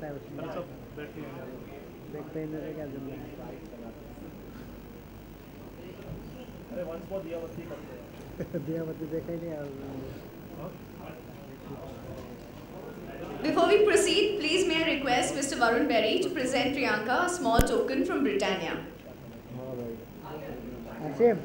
लगता है उसमें देखते ही मेरे क्या जिम्मेदारी अरे वंस फॉर दियावती करते हैं दियावती देखा ही नहीं यार Before we proceed, please may I request Mr. Varun Berry to present Priyanka a small token from Britannia. Asim.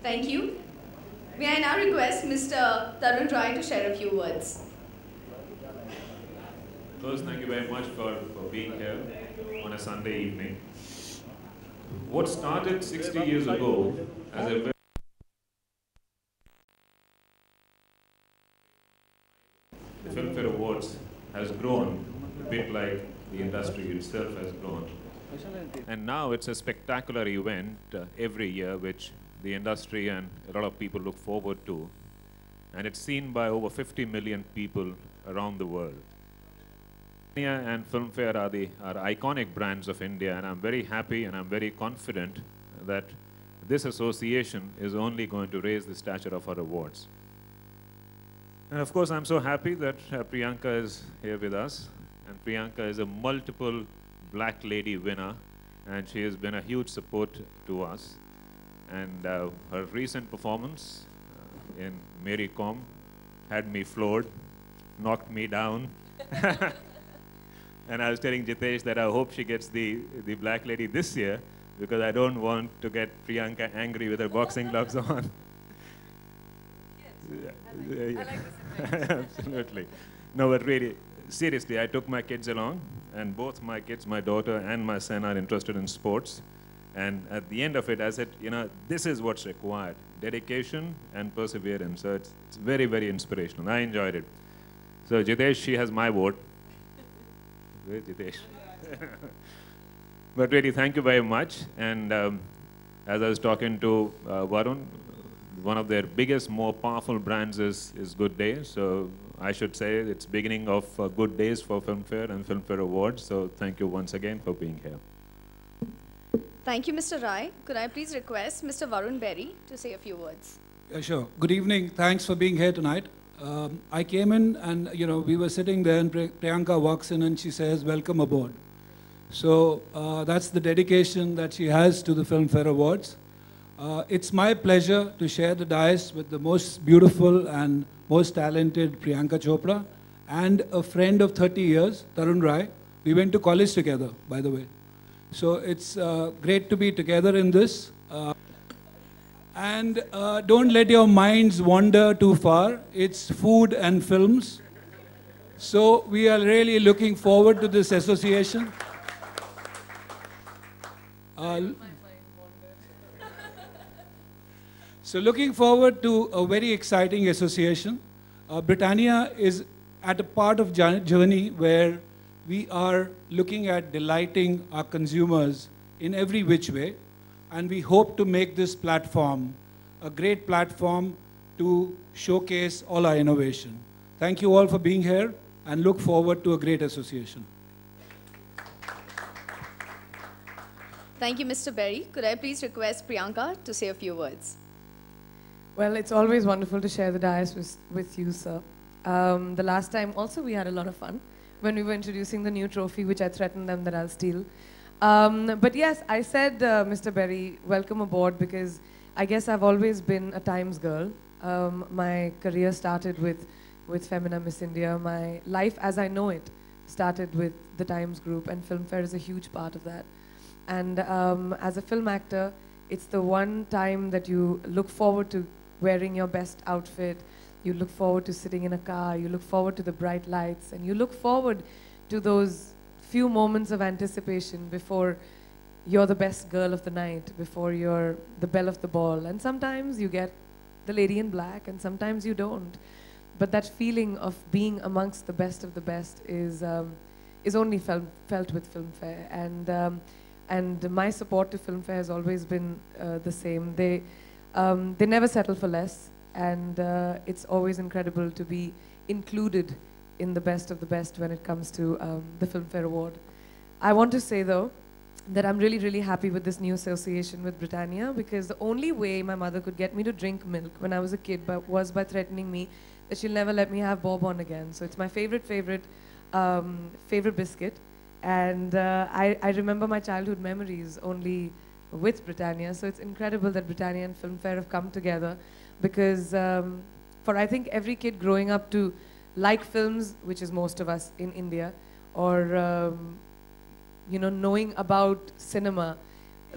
Thank you. May I now request Mr. Tarun Rai to share a few words. First, thank you very much for being here on a Sunday evening. What started 60 years ago as a the Filmfare Awards has grown a bit like the industry itself has grown. And now it's a spectacular event every year which the industry and a lot of people look forward to. And it's seen by over 50 million people around the world. India and Filmfare are iconic brands of India, and I'm very happy and I'm very confident that this association is only going to raise the stature of our awards. And of course, I'm so happy that Priyanka is here with us. And Priyanka is a multiple Black Lady winner, and she has been a huge support to us. And her recent performance in Mary Kom had me floored, knocked me down. And I was telling Jitesh that I hope she gets the Black Lady this year, because I don't want to get Priyanka angry with her boxing gloves on. Yes, I like this. Absolutely. No, but really, seriously, I took my kids along, and both my kids, my daughter and my son, are interested in sports. And at the end of it, I said, you know, this is what's required, dedication and perseverance. So it's very, very inspirational. I enjoyed it. So Jitesh, she has my vote. Where's Jitesh? But really, thank you very much. And as I was talking to Varun, one of their biggest, more powerful brands is Good Day. So I should say it's beginning of good days for Filmfare and Filmfare Awards. So thank you once again for being here. Thank you, Mr. Rai. Could I please request Mr. Varun Berry to say a few words? Yeah, sure. Good evening. Thanks for being here tonight. I came in and, you know, we were sitting there and Priyanka walks in and she says, welcome aboard. So that's the dedication that she has to the Filmfare Awards. It's my pleasure to share the dais with the most beautiful and most talented Priyanka Chopra and a friend of 30 years, Tarun Rai. We went to college together, by the way. So it's great to be together in this. And don't let your minds wander too far. It's food and films. So we are really looking forward to this association. So looking forward to a very exciting association. Britannia is at a part of journey where we are looking at delighting our consumers in every which way. And we hope to make this platform a great platform to showcase all our innovation. Thank you all for being here and look forward to a great association. Thank you, Mr. Berry. Could I please request Priyanka to say a few words? Well, it's always wonderful to share the dais with you, sir. The last time also we had a lot of fun when we were introducing the new trophy, which I threatened them that I'll steal. But yes, I said, Mr. Berry, welcome aboard, because I guess I've always been a Times girl. My career started with Femina Miss India. My life as I know it started with the Times Group, and Filmfare is a huge part of that. And as a film actor, it's the one time that you look forward to wearing your best outfit, you look forward to sitting in a car, you look forward to the bright lights, and you look forward to those few moments of anticipation before you're the best girl of the night before you're the belle of the ball. And sometimes you get the lady in black and sometimes you don't. But that feeling of being amongst the best of the best is only felt with Filmfare. And my support to Filmfare has always been the same. They never settle for less. And it's always incredible to be included in the best of the best when it comes to the Filmfare Award. I want to say though, that I'm really, really happy with this new association with Britannia, because the only way my mother could get me to drink milk when I was a kid was by threatening me that she'll never let me have Bourbon again. So it's my favorite biscuit. And I remember my childhood memories only with Britannia. So it's incredible that Britannia and Filmfare have come together, because for I think every kid growing up to like films, which is most of us in India, or you know, knowing about cinema,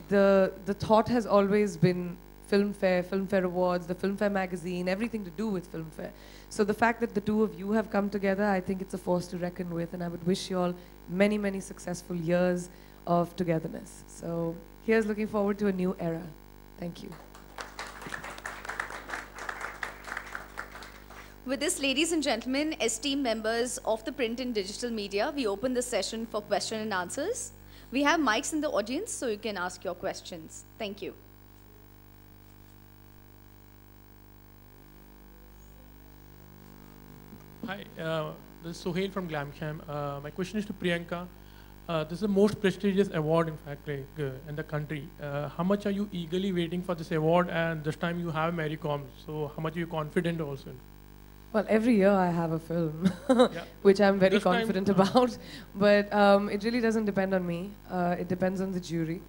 the thought has always been Filmfare Awards, the Filmfare magazine, everything to do with Filmfare. So the fact that the two of you have come together, I think it's a force to reckon with, and I would wish you all many, many successful years of togetherness. So here's looking forward to a new era. Thank you. With this, ladies and gentlemen, esteemed members of the print and digital media, we open the session for question and answers. We have mics in the audience, so you can ask your questions. Thank you. Hi, this is Sohail from Glamsham. My question is to Priyanka. This is the most prestigious award, in fact, in the country. How much are you eagerly waiting for this award? And this time you have Mary Com, so how much are you confident also? Well, every year I have a film, Yeah. which I'm very This time, confident about. But it really doesn't depend on me. It depends on the jury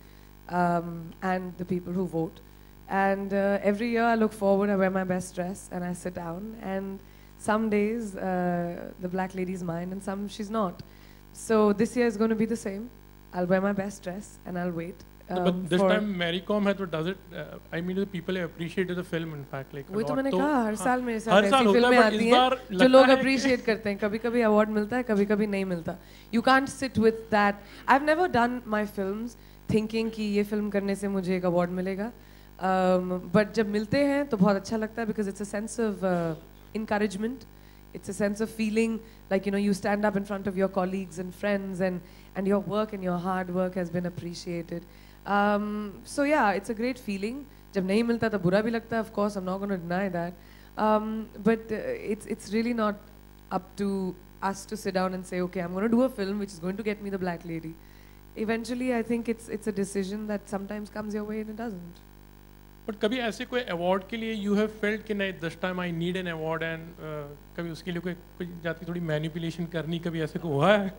and the people who vote. And every year I look forward, I wear my best dress, and I sit down. And some days the black lady's mine, and some she's not. So this year is going to be the same. I'll wear my best dress, and I'll wait. But this time Mary Com does it. I mean, the people have appreciated the film, in fact. Like, वही तो मैंने कहा, हर साल मेरे साथ हर ऐसी साल होता है, फिल्में but आती इस हैं बार जो लगता लोग है कि- appreciate करते हैं. कभी-कभी award मिलता है, कभी-कभी नहीं मिलता. You can't sit with that. I've never done my films thinking कि ये film करने से मुझे एक award मिलेगा. But जब मिलते हैं तो बहुत अच्छा लगता है, because it's a sense of encouragement. It's a sense of feeling like, you know, you stand up in front of your colleagues and friends, and your work and your hard work has been appreciated. So yeah, it's a great feeling. जब नहीं मिलता तो बुरा भी लगता है, of course, I'm not going to deny that. But it's really not up to us to sit down and say, okay, I'm going to do a film which is going to get me the black lady. Eventually, I think it's a decision that sometimes comes your way and it doesn't. But कभी ऐसे कोई award के लिए you have felt कि नहीं, this time I need an award, and कभी उसके लिए कोई जाती थोड़ी manipulation करनी, कभी ऐसे को हुआ है?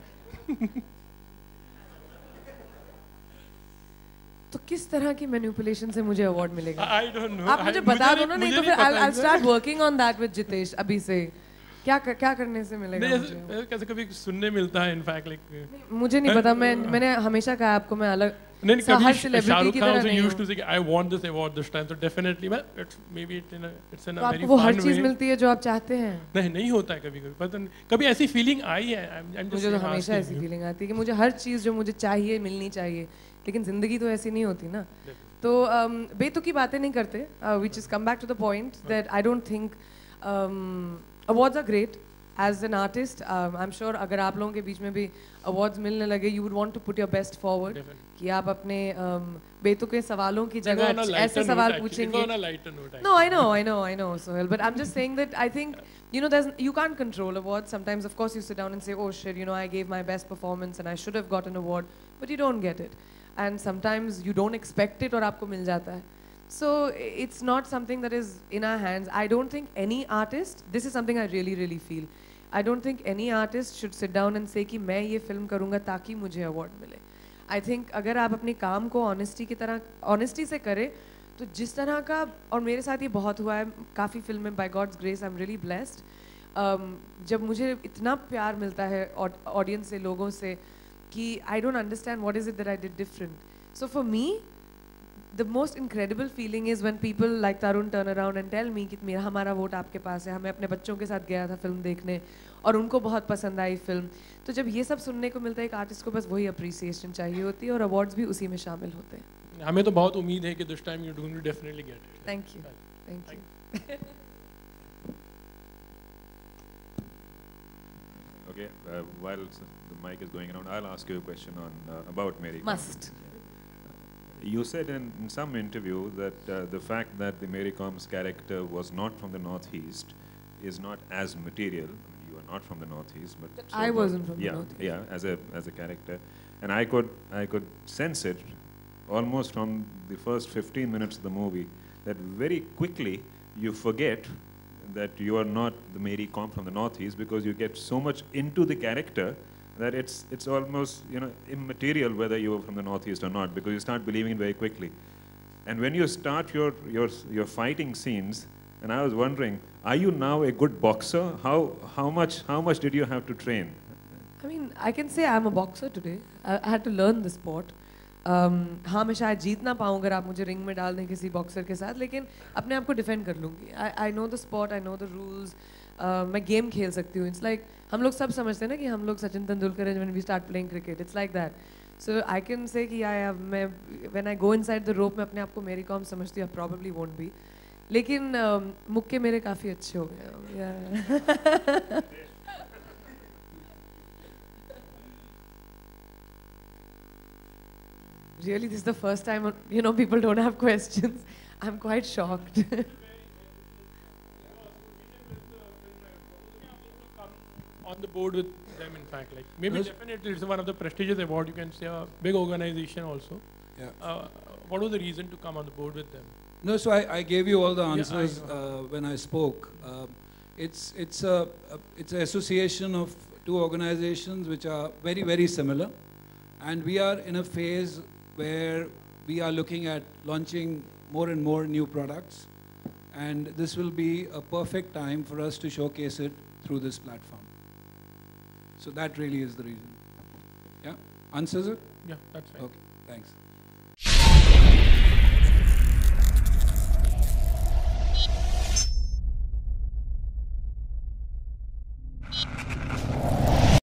तो किस तरह की मैनिपुलेशन से मुझे अवार्ड मिलेगा? I don't know. आप मुझे बता दो ना, नहीं तो फिर I'll start working on that with Jitesh अभी से. क्या करने से मिलेगा मुझे? कैसे कभी सुनने मिलता है, in fact, like मुझे नहीं पता. मैंने हमेशा कहा आपको, मैं अलग नहीं हर कभी celebrity शाहरुख की खान तरह also नहीं used हूँ. to say कि I want this award this time, so definitely it's maybe it's in a तो very आपको वो हर fun चीज way. मिलती है जो आप चाहते हैं. नहीं होता है कभी पता नहीं, कभी ऐसी फीलिंग आई है? I'm just मुझे तो asking हमेशा ऐसी you. फीलिंग आती है कि मुझे हर चीज़ जो मुझे चाहिए मिलनी चाहिए, लेकिन ज़िंदगी तो ऐसी नहीं होती ना. तो बेतुकी बातें नहीं करते. Which is come back to the point that I don't think awards are great. As an artist, I'm sure अगर आप लोगों के बीच में भी awards मिलने लगे, you would want to put your best forward. Definitely. कि आप अपने बेतुके सवालों की It's on a जगह lighter ऐसे note, सवाल actually. पूछेंगे. It's on a lighter note, actually. No, I know, Sohail. But I'm just saying that I think, you know, you can't control awards. Sometimes, of course, you sit down and say, oh shit, you know, I gave my best performance and I should have got an award, but you don't get it. And sometimes you don't expect it और आपको मिल जाता है. So it's not something that is in our hands. I don't think any artist, this is something I really, really feel. I don't think any artist should sit down and say कि मैं ये film करूँगा ताकि मुझे award मिले. I think अगर आप अपने काम को honesty से करें, तो जिस तरह का, और मेरे साथ ये बहुत हुआ है काफ़ी फिल्में, by God's grace I'm really blessed. जब मुझे इतना प्यार मिलता है audience से, लोगों से, कि I don't understand what is it that I did different. So for me, the most incredible feeling is when people like Tarun turn around and tell me कि मेरा हमारा वोट आपके पास है, हमें अपने बच्चों के साथ गया था फिल्म देखने और उनको बहुत पसंद आई फिल्म. तो जब ये सब सुनने को मिलता है, एक आर्टिस्ट को बस वही अप्रिसिएशन चाहिए होती है और अवार्ड्स भी उसी में शामिल होते हैं. हमें तो बहुत उम्मीद है कि this time you're going to definitely get it. Thank you. Thank you. Okay, while the mic is going around, I'll ask you a question on about Mary Kom. Must. You said in some interview that the fact that the Mary Kom's character was not from the Northeast is not as material. I mean, you are not from the Northeast, but I wasn't from the yeah, Northeast. yeah, as a character, and I could sense it almost from the first 15 minutes of the movie that very quickly you forget that you are not the Mary Kom from the Northeast because you get so much into the character that it's almost immaterial whether you are from the Northeast or not, because you start believing it very quickly. And when you start your fighting scenes, and I was wondering, are you now a good boxer? How much did you have to train? I mean, I can say I'm a boxer today. I had to learn the sport. हाँ, मैं शायद जीत ना पाऊँ अगर आप मुझे ring में डाल दें किसी बॉक्सर के साथ, लेकिन अपने आप को डिफेंड कर लूँगी. I know the sport, I know the rules. मैं गेम खेल सकती हूँ. It's like हम लोग सब समझते हैं ना कि हम लोग सचिन तेंदुलकर हैं when we start playing cricket. It's like that. So I can say कि मैं when I go inside the rope मैं अपने आप को मेरी कॉम समझती हूँ. I probably won't be. लेकिन मुक्के मेरे काफ़ी अच्छे हो गए. Yeah. Really, this is the first time, people don't have questions. I'm quite shocked. On the board with them, in fact, like maybe definitely it's one of the prestigious award. You can say a big organization also. Yeah. What was the reason to come on the board with them? No, so I gave you all the answers I when I spoke. It's an association of two organizations which are very, very similar, and we are in a phase where we are looking at launching more and more new products, and this will be a perfect time for us to showcase it through this platform. So that really is the reason. Yeah? Answers it? Yeah, that's right. Okay, thanks.